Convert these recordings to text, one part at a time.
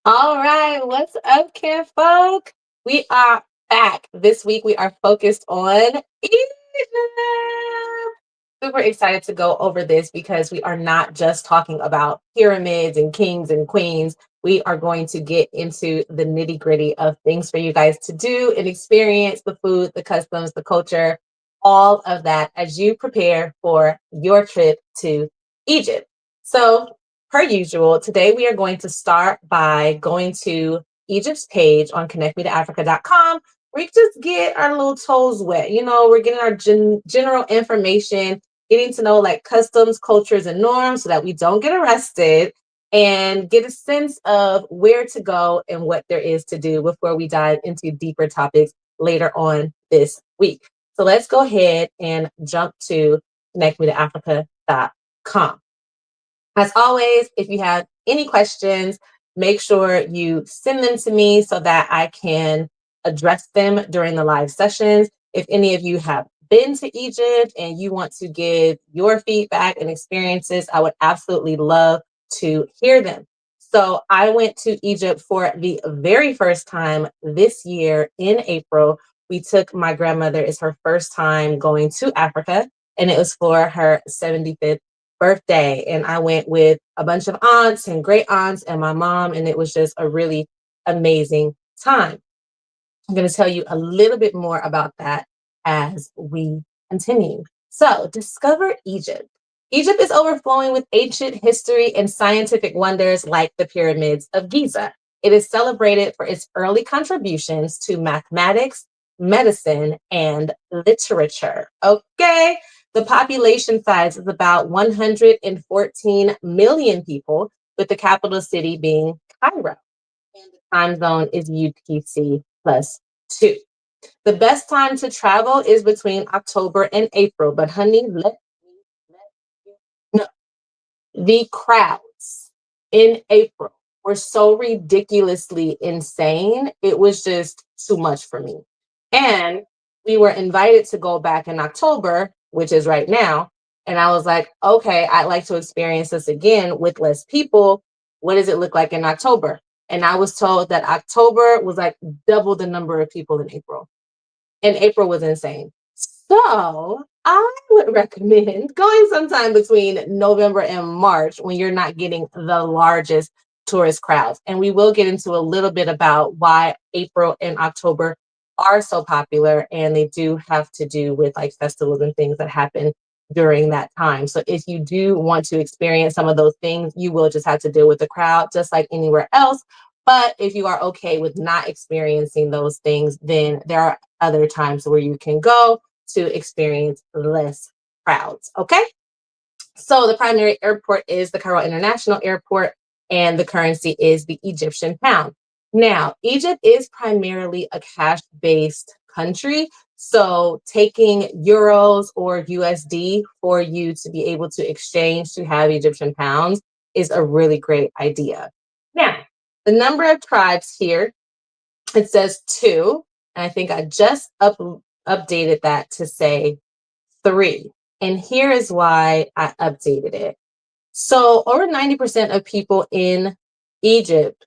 All right, what's up, kinfolk? We are back. This week we are focused on Egypt. Super excited to go over this because we are not just talking about pyramids and kings and queens. We are going to get into the nitty gritty of things for you guys to do and experience the food, the customs, the culture, all of that as you prepare for your trip to Egypt. So, per usual, today we are going to start by going to Egypt's page on connectmetoafrica.com. We just get our little toes wet. We're getting our general information, getting to know like customs, cultures, and norms so that we don't get arrested and get a sense of where to go and what there is to do before we dive into deeper topics later on this week. So let's go ahead and jump to connectmetoafrica.com. As always, if you have any questions, make sure you send them to me so that I can address them during the live sessions. If any of you have been to Egypt and you want to give your feedback and experiences, I would absolutely love to hear them. So I went to Egypt for the very first time this year in April. We took my grandmother, it's her first time going to Africa, and it was for her 75th birthday. And I went with a bunch of aunts and great aunts and my mom, and it was just a really amazing time. I'm going to tell you a little bit more about that as we continue. So, discover Egypt. Egypt is overflowing with ancient history and scientific wonders like the pyramids of Giza. It is celebrated for its early contributions to mathematics, medicine, and literature. Okay. The population size is about 114 million people, with the capital city being Cairo. And the time zone is UTC plus 2. The best time to travel is between October and April, but honey, let you know the crowds in April were so ridiculously insane. It was just too much for me. And we were invited to go back in October, which is right now. And I was like, okay, I'd like to experience this again with less people. What does it look like in October? And I was told that October was like double the number of people in April. And April was insane. So I would recommend going sometime between November and March when you're not getting the largest tourist crowds. And we will get into a little bit about why April and October are so popular. And they do have to do with like festivals and things that happen during that time. So if you do want to experience some of those things, you will just have to deal with the crowd, just like anywhere else. But if you are okay with not experiencing those things, then there are other times where you can go to experience less crowds. Okay. So the primary airport is the Cairo International Airport, and the currency is the Egyptian pound. Now, Egypt is primarily a cash based country. So taking euros or USD for you to be able to exchange to have Egyptian pounds is a really great idea. Now, the number of tribes here, it says two. And I think I just updated that to say three. And here is why I updated it. So, over 90% of people in Egypt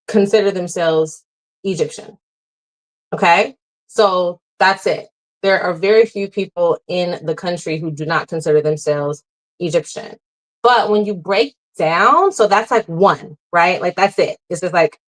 consider themselves Egyptian. Okay. So, that's it. There are very few people in the country who do not consider themselves Egyptian. But when you break down, so that's like one, right? Like, that's it. It's just like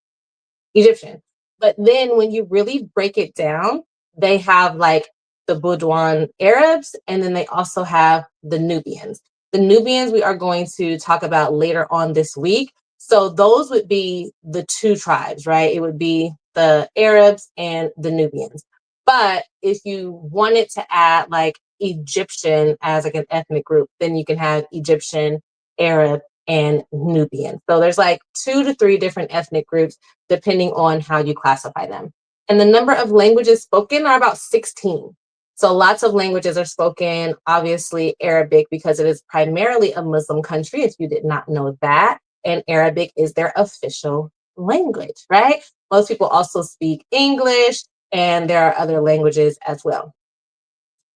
Egyptian. But then when you really break it down, they have like the Bedouin Arabs, and then they also have the Nubians. The Nubians we are going to talk about later on this week. So those would be the two tribes, right? It would be the Arabs and the Nubians. But if you wanted to add like Egyptian as like an ethnic group, then you can have Egyptian, Arab, and Nubian. So there's like 2 to 3 different ethnic groups depending on how you classify them. And the number of languages spoken are about 16. So lots of languages are spoken, obviously Arabic, because it is primarily a Muslim country, if you did not know that. And Arabic is their official language, right? Most people also speak English, and there are other languages as well.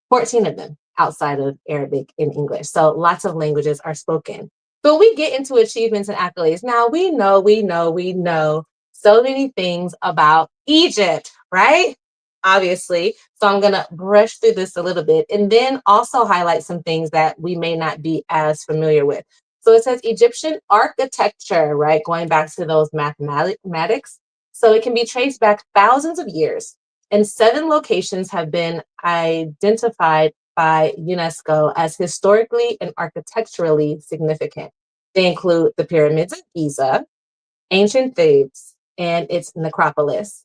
14 of them outside of Arabic and English. So lots of languages are spoken. So we get into achievements and accolades. Now we know so many things about Egypt, right? Obviously. So I'm going to brush through this a little bit and then also highlight some things that we may not be as familiar with. So it says Egyptian architecture, right? Going back to those mathematics. So it can be traced back thousands of years, and 7 locations have been identified by UNESCO as historically and architecturally significant. They include the pyramids of Giza, ancient Thebes and its necropolis,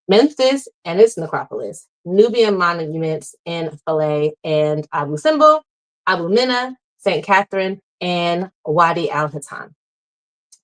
Memphis and its necropolis, Nubian monuments in Philae and Abu Simbel, Abu Mina, St. Catherine, and Wadi al Hitan,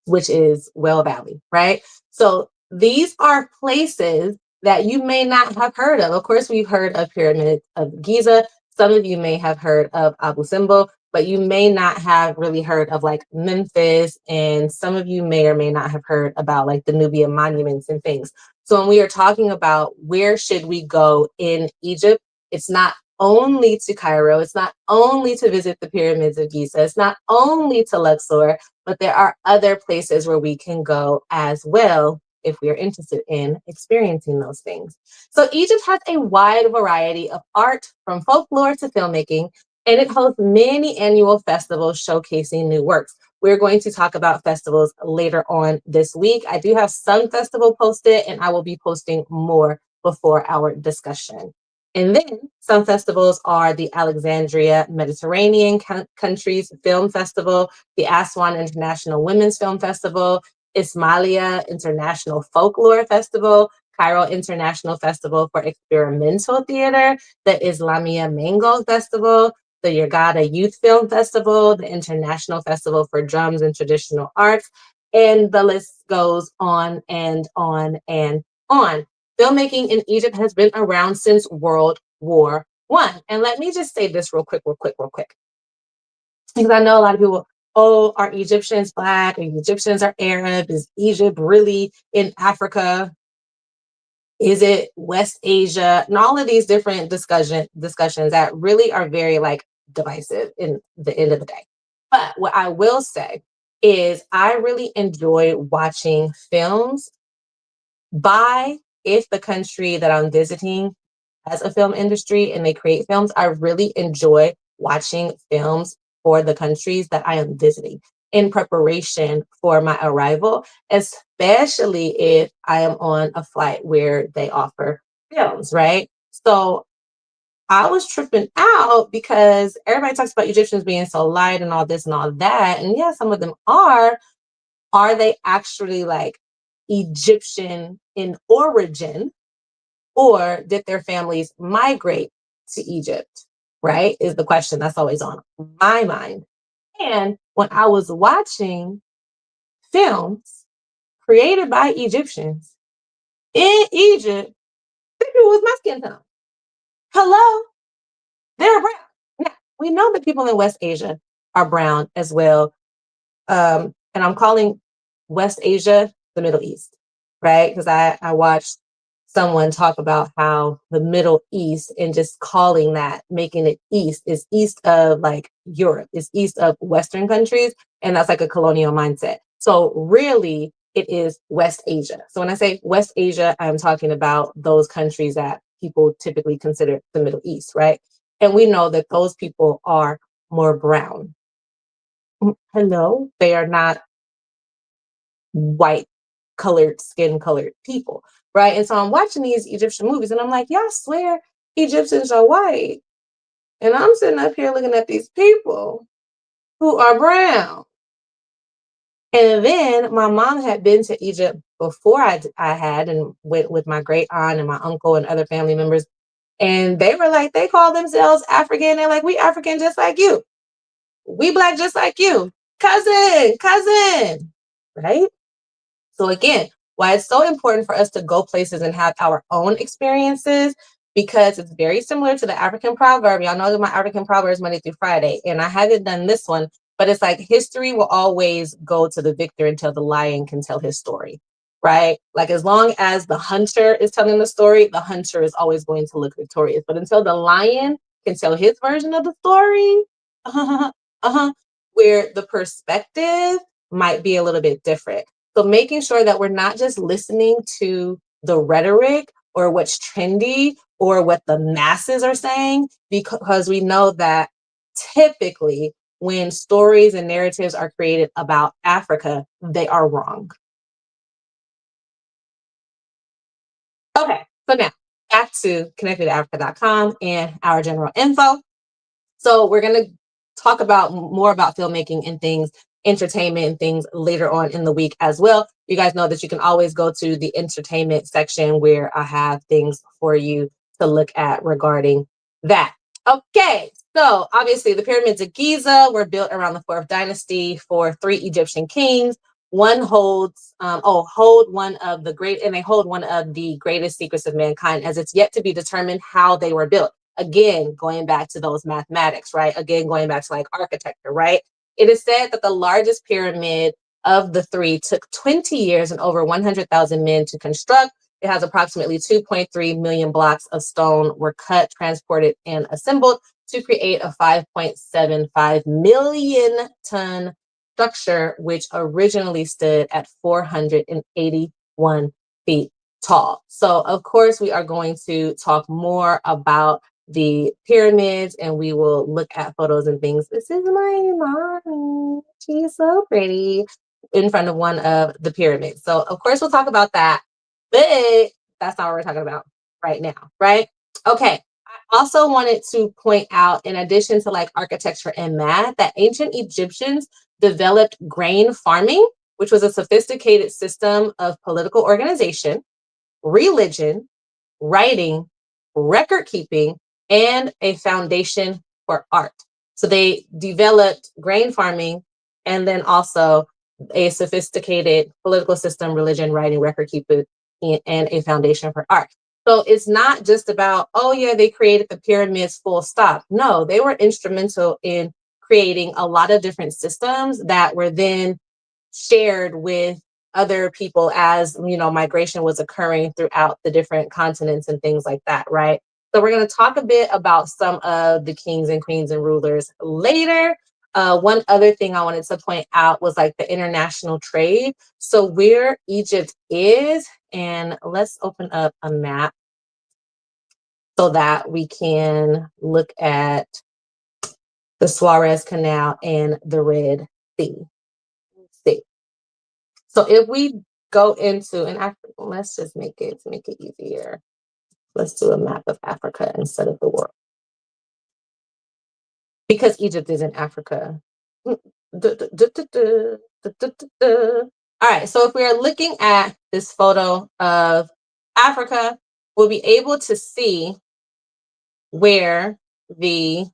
which is Well Valley, right? So these are places that you may not have heard of. Of course, we've heard of Pyramid of Giza. Some of you may have heard of Abu Simbel, but you may not have really heard of like Memphis, and some of you may or may not have heard about like the Nubian monuments and things. So when we are talking about where should we go in Egypt, it's not only to Cairo, it's not only to visit the pyramids of Giza, it's not only to Luxor, but there are other places where we can go as well if we are interested in experiencing those things. So Egypt has a wide variety of art from folklore to filmmaking, and it hosts many annual festivals showcasing new works. We're going to talk about festivals later on this week. I do have some festival posted, and I will be posting more before our discussion. And then some festivals are the Alexandria Mediterranean Countries Film Festival, the Aswan International Women's Film Festival, Ismailia International Folklore Festival, Cairo International Festival for Experimental Theater, the Islamia Mango Festival, the Yurgada Youth Film Festival, the International Festival for Drums and Traditional Arts, and the list goes on and on and on. Filmmaking in Egypt has been around since World War I. And let me just say this real quick, because I know a lot of people, oh, are Egyptians Black? Are Egyptians are Arab? Is Egypt really in Africa? Is it West Asia? And all of these different discussions that really are very like divisive in the end of the day. But what I will say is I really enjoy watching films by if the country that I'm visiting has a film industry and they create films. I really enjoy watching films for the countries that I am visiting in preparation for my arrival, especially if I am on a flight where they offer films, right? So I was tripping out because everybody talks about Egyptians being so light and all this and all that. And yeah, some of them are. Are they actually like Egyptian in origin, or did their families migrate to Egypt? Right? Is the question that's always on my mind. And when I was watching films created by Egyptians in Egypt, people was my skin tone. Hello, they're brown. Now, we know that people in West Asia are brown as well. And I'm calling West Asia the Middle East, right? Because I watched someone talk about how the Middle East and just calling that, making it East, is east of like Europe, is east of Western countries. And that's like a colonial mindset. So really, it is West Asia. So when I say West Asia, I'm talking about those countries that people typically consider the Middle East, right? And we know that those people are more brown. Hello, they are not white colored, skin colored people, right? And so I'm watching these Egyptian movies and I'm like, y'all swear Egyptians are white. And I'm sitting up here looking at these people who are brown. And then my mom had been to Egypt before I had, and went with my great aunt and my uncle and other family members. And they were like, they call themselves African. They're like, we African just like you. We Black just like you. Cousin, right? So again, why it's so important for us to go places and have our own experiences, because it's very similar to the African proverb. Y'all know that my African proverb is Monday through Friday, and I haven't done this one, but it's like history will always go to the victor until the lion can tell his story, right? Like as long as the hunter is telling the story, the hunter is always going to look victorious. But until the lion can tell his version of the story, uh-huh, where the perspective might be a little bit different. So making sure that we're not just listening to the rhetoric or what's trendy or what the masses are saying, because we know that typically when stories and narratives are created about Africa, they are wrong. Okay, so now back to connectedafrica.com and our general info. So we're going to talk about more about filmmaking and things, entertainment and things later on in the week as well. You guys know that you can always go to the entertainment section where I have things for you to look at regarding that. Okay, so obviously the pyramids of Giza were built around the fourth dynasty for three Egyptian kings. One holds, hold one of the great, and they hold one of the greatest secrets of mankind, as it's yet to be determined how they were built. Again, going back to those mathematics, right? Again, going back to like architecture, right? It is said that the largest pyramid of the three took 20 years and over 100,000 men to construct. It has approximately 2.3 million blocks of stone were cut, transported, and assembled to create a 5.75 million ton structure, which originally stood at 481 feet tall. So, of course, we are going to talk more about the pyramids and we will look at photos and things. This is my mommy. She's so pretty in front of one of the pyramids. So, of course, we'll talk about that, but that's not what we're talking about right now, right? Okay. I also wanted to point out, in addition to like architecture and math, that ancient Egyptians developed grain farming, which was a sophisticated system of political organization, religion, writing, record keeping, and a foundation for art. So they developed grain farming and then also a sophisticated political system, religion, writing, record keeping, and a foundation for art. So it's not just about, oh, yeah, they created the pyramids full stop. No, they were instrumental in creating a lot of different systems that were then shared with other people as migration was occurring throughout the different continents and things like that, right? So we're going to talk a bit about some of the kings and queens and rulers later. One other thing I wanted to point out was like the international trade. So where Egypt is, and let's open up a map so that we can look at the Suez Canal and the Red Sea. Let's see. So if we go into, and let's just make it easier. Let's do a map of Africa instead of the world. Because Egypt is in Africa. All right, so if we are looking at this photo of Africa, we'll be able to see where the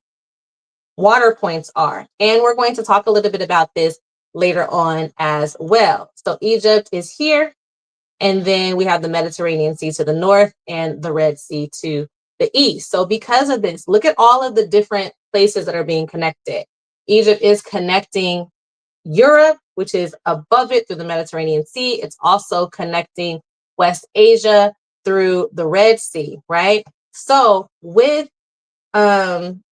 water points are. And we're going to talk a little bit about this later on as well. So Egypt is here. And then we have the Mediterranean Sea to the north and the Red Sea to the east. So because of this, look at all of the different places that are being connected. Egypt is connecting Europe, which is above it through the Mediterranean Sea. It's also connecting West Asia through the Red Sea, right? So with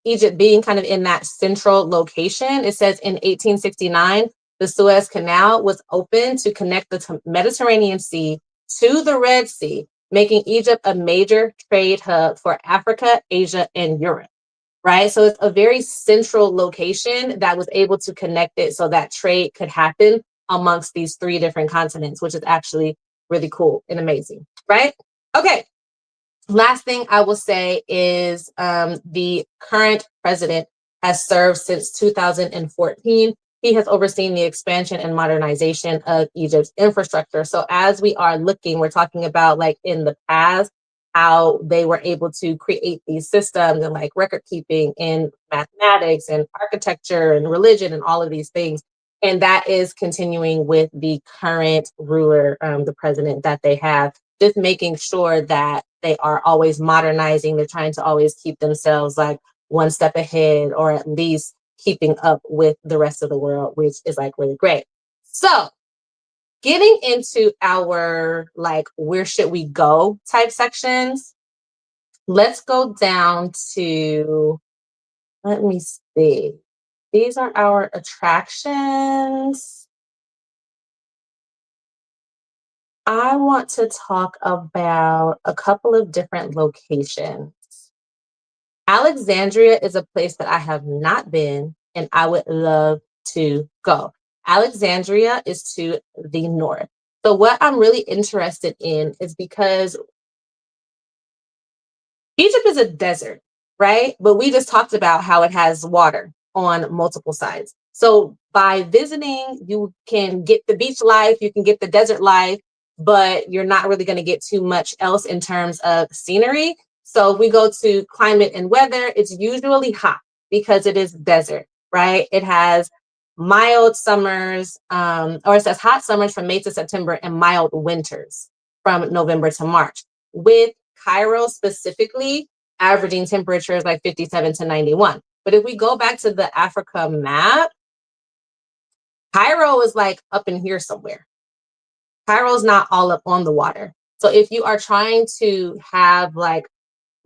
Egypt being kind of in that central location, it says in 1869, the Suez Canal was opened to connect the Mediterranean Sea to the Red Sea, making Egypt a major trade hub for Africa, Asia, and Europe, right? So it's a very central location that was able to connect it so that trade could happen amongst these three different continents, which is actually really cool and amazing, right? Okay. Last thing I will say is the current president has served since 2014. He has overseen the expansion and modernization of Egypt's infrastructure. So as we are looking, we're talking about like in the past, how they were able to create these systems and like record keeping in mathematics and architecture and religion and all of these things. And that is continuing with the current ruler, the president that they have, just making sure that they are always modernizing. They're trying to always keep themselves like one step ahead or at least keeping up with the rest of the world, which is like really great. So getting into our like where should we go type sections, let's go down to, let me see. these are our attractions. I want to talk about a couple of different locations. Alexandria is a place that I have not been and I would love to go. Alexandria is to the north. So, what I'm really interested in is because Egypt is a desert, right? But we just talked about how it has water on multiple sides. So by visiting, you can get the beach life, you can get the desert life, but you're not really going to get too much else in terms of scenery. So if we go to climate and weather, it's usually hot because it is desert, right? It has mild summers, or it says hot summers from May to September and mild winters from November to March. With Cairo specifically, averaging temperatures like 57 to 91. But if we go back to the Africa map, Cairo is like up in here somewhere. Cairo's not all up on the water. So if you are trying to have like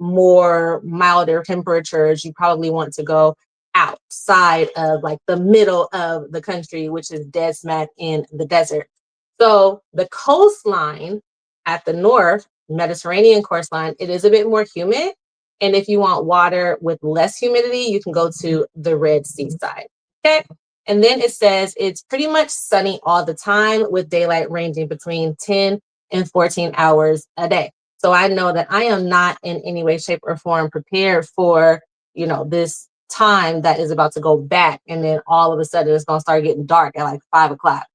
more milder temperatures, you probably want to go outside of like the middle of the country, which is dead smack in the desert. So the coastline at the north, Mediterranean coastline, it is a bit more humid. And if you want water with less humidity, you can go to the Red Sea side. Okay. And then it says it's pretty much sunny all the time with daylight ranging between 10 and 14 hours a day. So I know that I am not in any way, shape, or form prepared for, this time that is about to go back. And then all of a sudden it's going to start getting dark at like 5 o'clock.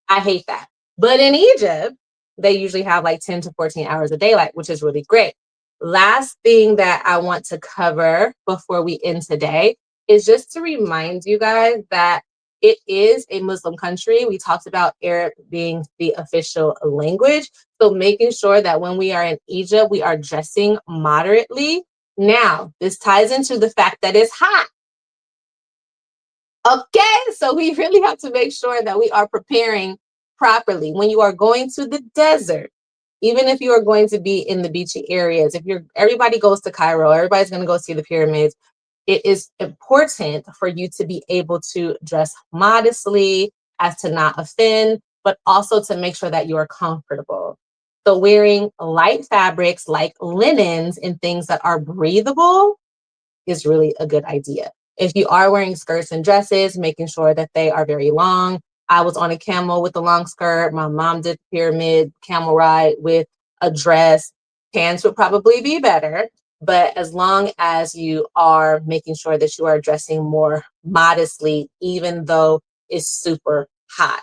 I hate that. But in Egypt, they usually have like 10 to 14 hours of daylight, which is really great. Last thing that I want to cover before we end today is just to remind you guys that it is a Muslim country. We talked about Arab being the official language. So making sure that when we are in Egypt, we are dressing moderately. Now, this ties into the fact that it's hot. Okay, so we really have to make sure that we are preparing properly. When you are going to the desert, even if you are going to be in the beachy areas, everybody goes to Cairo, everybody's going to go see the pyramids. It is important for you to be able to dress modestly as to not offend, but also to make sure that you are comfortable. So wearing light fabrics like linens and things that are breathable is really a good idea. If you are wearing skirts and dresses, making sure that they are very long. I was on a camel with a long skirt. My mom did the pyramid camel ride with a dress. Pants would probably be better, but as long as you are making sure that you are dressing more modestly, even though it's super hot.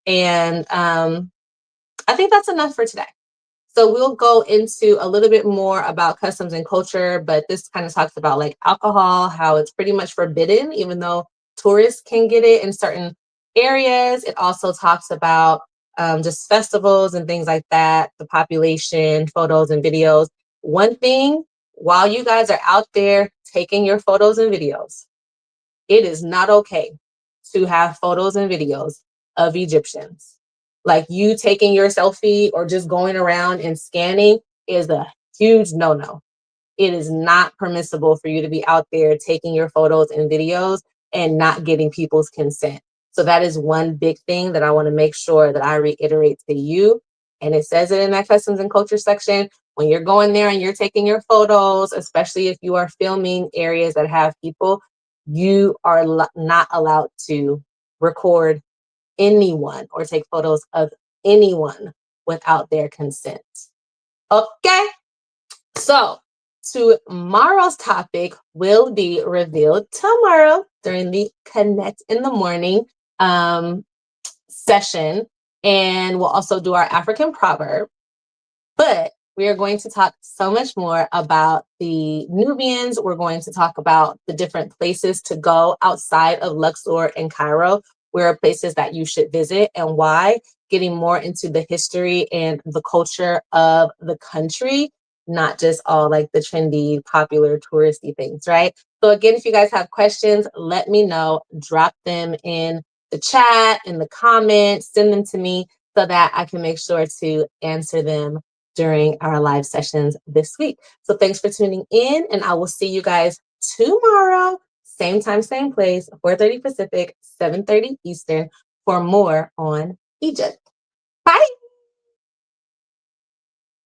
And I think that's enough for today. So we'll go into a little bit more about customs and culture, but this kind of talks about like alcohol, how it's pretty much forbidden, even though tourists can get it in certain areas. It also talks about just festivals and things like that, the population, photos and videos. One thing, while you guys are out there taking your photos and videos, it is not okay to have photos and videos of Egyptians. Like you taking your selfie or just going around and scanning is a huge no-no. It is not permissible for you to be out there taking your photos and videos and not getting people's consent. So that is one big thing that I want to make sure that I reiterate to you. And it says it in that customs and culture section. When you're going there and you're taking your photos, especially if you are filming areas that have people, you are not allowed to record anyone or take photos of anyone without their consent. Okay? So tomorrow's topic will be revealed tomorrow during the Connect in the Morning session. And we'll also do our African proverb. But we are going to talk so much more about the Nubians. We're going to talk about the different places to go outside of Luxor and Cairo. Where are places that you should visit and why? Getting more into the history and the culture of the country, not just all like the trendy, popular, touristy things, right? So again, if you guys have questions, let me know. Drop them in the chat, in the comments, send them to me so that I can make sure to answer them during our live sessions this week. So thanks for tuning in, and I will see you guys tomorrow, same time, same place, 4:30 Pacific, 7:30 Eastern, for more on Egypt. Bye.